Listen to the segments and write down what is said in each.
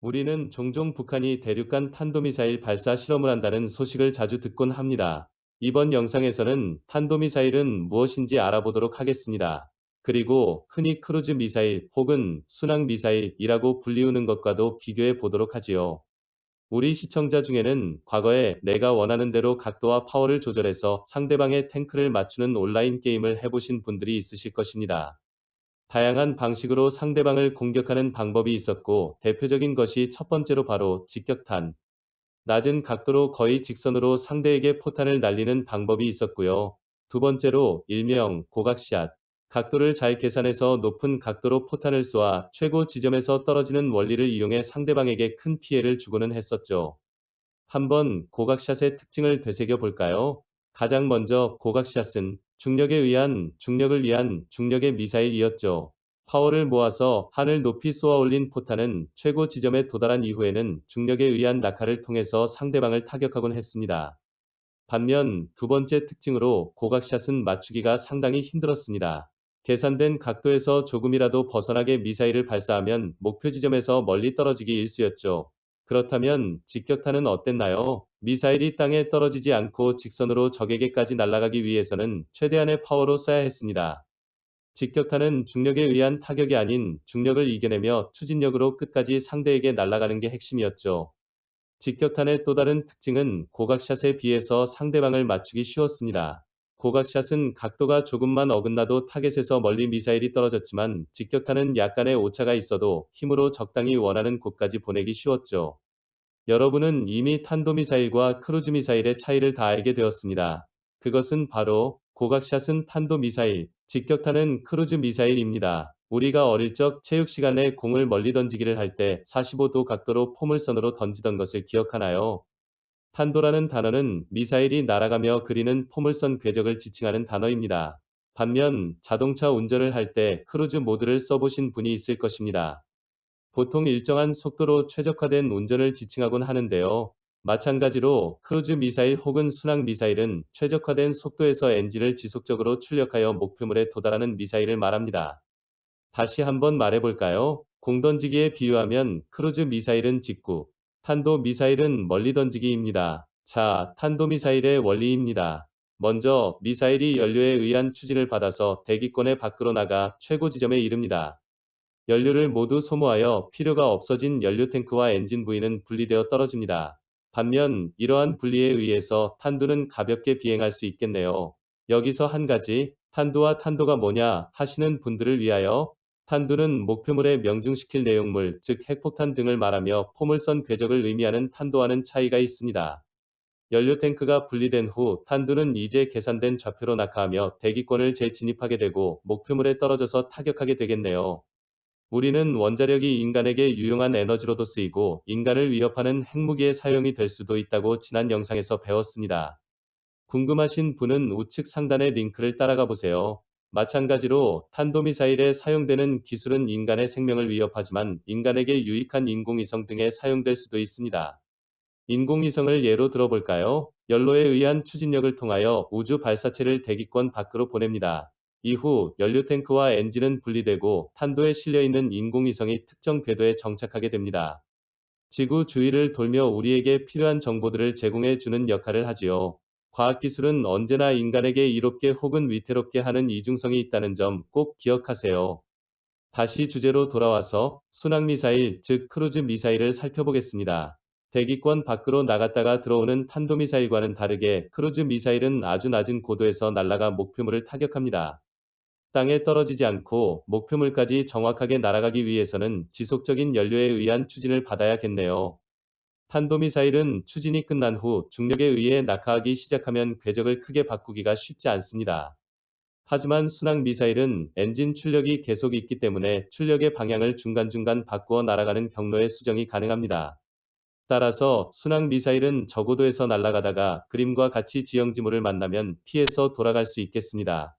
우리는 종종 북한이 대륙간 탄도미사일 발사 실험을 한다는 소식을 자주 듣곤 합니다. 이번 영상에서는 탄도미사일은 무엇인지 알아보도록 하겠습니다. 그리고 흔히 크루즈 미사일 혹은 순항 미사일이라고 불리우는 것과도 비교해 보도록 하지요. 우리 시청자 중에는 과거에 내가 원하는 대로 각도와 파워를 조절해서 상대방의 탱크를 맞추는 온라인 게임을 해보신 분들이 있으실 것입니다. 다양한 방식으로 상대방을 공격하는 방법이 있었고, 대표적인 것이 첫 번째로 바로 직격탄. 낮은 각도로 거의 직선으로 상대에게 포탄을 날리는 방법이 있었고요. 두 번째로 일명 고각샷. 각도를 잘 계산해서 높은 각도로 포탄을 쏘아 최고 지점에서 떨어지는 원리를 이용해 상대방에게 큰 피해를 주고는 했었죠. 한번 고각샷의 특징을 되새겨 볼까요? 가장 먼저 고각샷은 중력을 위한 중력의 미사일이었죠. 파워를 모아서 하늘 높이 쏘아 올린 포탄은 최고 지점에 도달한 이후에는 중력에 의한 낙하를 통해서 상대방을 타격하곤 했습니다. 반면 두 번째 특징으로 고각샷은 맞추기가 상당히 힘들었습니다. 계산된 각도에서 조금이라도 벗어나게 미사일을 발사하면 목표 지점에서 멀리 떨어지기 일쑤였죠. 그렇다면 직격탄은 어땠나요? 미사일이 땅에 떨어지지 않고 직선으로 적에게까지 날아가기 위해서는 최대한의 파워로 쏴야 했습니다. 직격탄은 중력에 의한 타격이 아닌 중력을 이겨내며 추진력으로 끝까지 상대에게 날아가는 게 핵심이었죠. 직격탄의 또 다른 특징은 고각샷에 비해서 상대방을 맞추기 쉬웠습니다. 고각샷은 각도가 조금만 어긋나도 타겟에서 멀리 미사일이 떨어졌지만, 직격탄은 약간의 오차가 있어도 힘으로 적당히 원하는 곳까지 보내기 쉬웠죠. 여러분은 이미 탄도미사일과 크루즈미사일의 차이를 다 알게 되었습니다. 그것은 바로 고각샷은 탄도미사일, 직격탄은 크루즈미사일입니다. 우리가 어릴 적 체육 시간에 공을 멀리 던지기를 할 때 45도 각도로 포물선으로 던지던 것을 기억하나요? 탄도라는 단어는 미사일이 날아가며 그리는 포물선 궤적을 지칭하는 단어입니다. 반면 자동차 운전을 할 때 크루즈 모드를 써보신 분이 있을 것입니다. 보통 일정한 속도로 최적화된 운전을 지칭하곤 하는데요. 마찬가지로 크루즈 미사일 혹은 순항 미사일은 최적화된 속도에서 엔진을 지속적으로 출력하여 목표물에 도달하는 미사일을 말합니다. 다시 한번 말해볼까요? 공 던지기에 비유하면 크루즈 미사일은 직구, 탄도 미사일은 멀리 던지기입니다. 자, 탄도 미사일의 원리입니다. 먼저 미사일이 연료에 의한 추진을 받아서 대기권의 밖으로 나가 최고 지점에 이릅니다. 연료를 모두 소모하여 필요가 없어진 연료 탱크와 엔진 부위는 분리되어 떨어집니다. 반면 이러한 분리에 의해서 탄두는 가볍게 비행할 수 있겠네요. 여기서 한 가지, 탄두와 탄도가 뭐냐 하시는 분들을 위하여, 탄두는 목표물에 명중시킬 내용물, 즉 핵폭탄 등을 말하며 포물선 궤적을 의미하는 탄도와는 차이가 있습니다. 연료 탱크가 분리된 후 탄두는 이제 계산된 좌표로 낙하하며 대기권을 재진입하게 되고 목표물에 떨어져서 타격하게 되겠네요. 우리는 원자력이 인간에게 유용한 에너지로도 쓰이고 인간을 위협하는 핵무기의 사용이 될 수도 있다고 지난 영상에서 배웠습니다. 궁금하신 분은 우측 상단의 링크를 따라가 보세요. 마찬가지로 탄도미사일에 사용되는 기술은 인간의 생명을 위협하지만 인간에게 유익한 인공위성 등에 사용될 수도 있습니다. 인공위성을 예로 들어볼까요? 연로에 의한 추진력을 통하여 우주 발사체를 대기권 밖으로 보냅니다. 이후 연료 탱크와 엔진은 분리되고 탄도에 실려있는 인공위성이 특정 궤도에 정착하게 됩니다. 지구 주위를 돌며 우리에게 필요한 정보들을 제공해 주는 역할을 하지요. 과학기술은 언제나 인간에게 이롭게 혹은 위태롭게 하는 이중성이 있다는 점 꼭 기억하세요. 다시 주제로 돌아와서 순항미사일, 즉 크루즈 미사일을 살펴보겠습니다. 대기권 밖으로 나갔다가 들어오는 탄도미사일과는 다르게 크루즈 미사일은 아주 낮은 고도에서 날아가 목표물을 타격합니다. 땅에 떨어지지 않고 목표물까지 정확하게 날아가기 위해서는 지속적인 연료에 의한 추진을 받아야겠네요. 탄도미사일은 추진이 끝난 후 중력에 의해 낙하하기 시작하면 궤적을 크게 바꾸기가 쉽지 않습니다. 하지만 순항 미사일은 엔진 출력이 계속 있기 때문에 출력의 방향을 중간중간 바꾸어 날아가는 경로의 수정이 가능합니다. 따라서 순항 미사일은 저고도에서 날아가다가 그림과 같이 지형지물을 만나면 피해서 돌아갈 수 있겠습니다.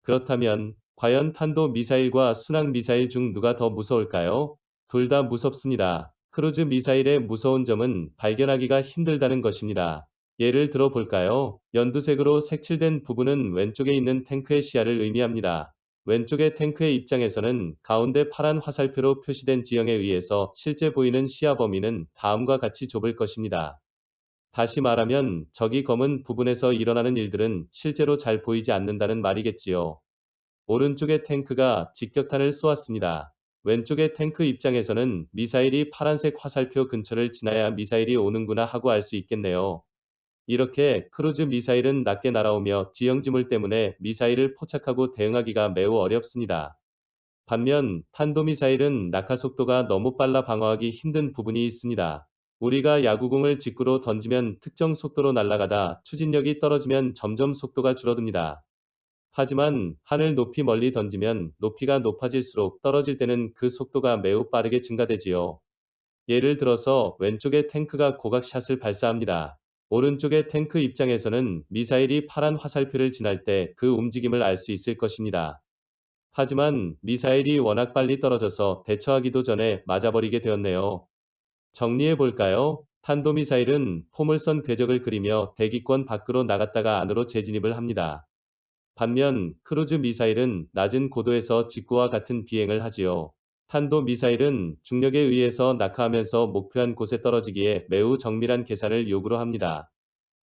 그렇다면 과연 탄도 미사일과 순항 미사일 중 누가 더 무서울까요? 둘 다 무섭습니다. 크루즈 미사일의 무서운 점은 발견하기가 힘들다는 것입니다. 예를 들어 볼까요? 연두색으로 색칠된 부분은 왼쪽에 있는 탱크의 시야를 의미합니다. 왼쪽의 탱크의 입장에서는 가운데 파란 화살표로 표시된 지형에 의해서 실제 보이는 시야 범위는 다음과 같이 좁을 것입니다. 다시 말하면 적이 검은 부분에서 일어나는 일들은 실제로 잘 보이지 않는다는 말이겠지요. 오른쪽의 탱크가 직격탄을 쏘았습니다. 왼쪽의 탱크 입장에서는 미사일이 파란색 화살표 근처를 지나야 미사일이 오는구나 하고 알 수 있겠네요. 이렇게 크루즈 미사일은 낮게 날아오며 지형지물 때문에 미사일을 포착하고 대응하기가 매우 어렵습니다. 반면 탄도미사일은 낙하 속도가 너무 빨라 방어하기 힘든 부분이 있습니다. 우리가 야구공을 직구로 던지면 특정 속도로 날아가다 추진력이 떨어지면 점점 속도가 줄어듭니다. 하지만 하늘 높이 멀리 던지면 높이가 높아질수록 떨어질 때는 그 속도가 매우 빠르게 증가되지요. 예를 들어서 왼쪽의 탱크가 고각샷을 발사합니다. 오른쪽의 탱크 입장에서는 미사일이 파란 화살표를 지날 때 그 움직임을 알 수 있을 것입니다. 하지만 미사일이 워낙 빨리 떨어져서 대처하기도 전에 맞아버리게 되었네요. 정리해 볼까요? 탄도미사일은 포물선 궤적을 그리며 대기권 밖으로 나갔다가 안으로 재진입을 합니다. 반면 크루즈 미사일은 낮은 고도에서 직구와 같은 비행을 하지요. 탄도 미사일은 중력에 의해서 낙하하면서 목표한 곳에 떨어지기에 매우 정밀한 계산을 요구로 합니다.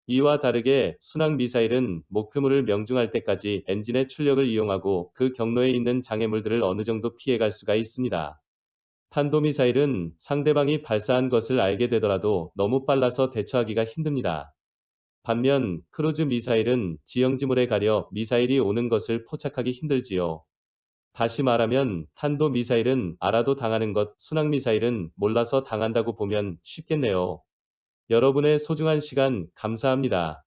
이와 다르게 순항 미사일은 목표물을 명중할 때까지 엔진의 출력을 이용하고 그 경로에 있는 장애물들을 어느 정도 피해갈 수가 있습니다. 탄도 미사일은 상대방이 발사한 것을 알게 되더라도 너무 빨라서 대처하기가 힘듭니다. 반면 크루즈 미사일은 지형지물에 가려 미사일이 오는 것을 포착하기 힘들지요. 다시 말하면 탄도 미사일은 알아도 당하는 것, 순항 미사일은 몰라서 당한다고 보면 쉽겠네요. 여러분의 소중한 시간 감사합니다.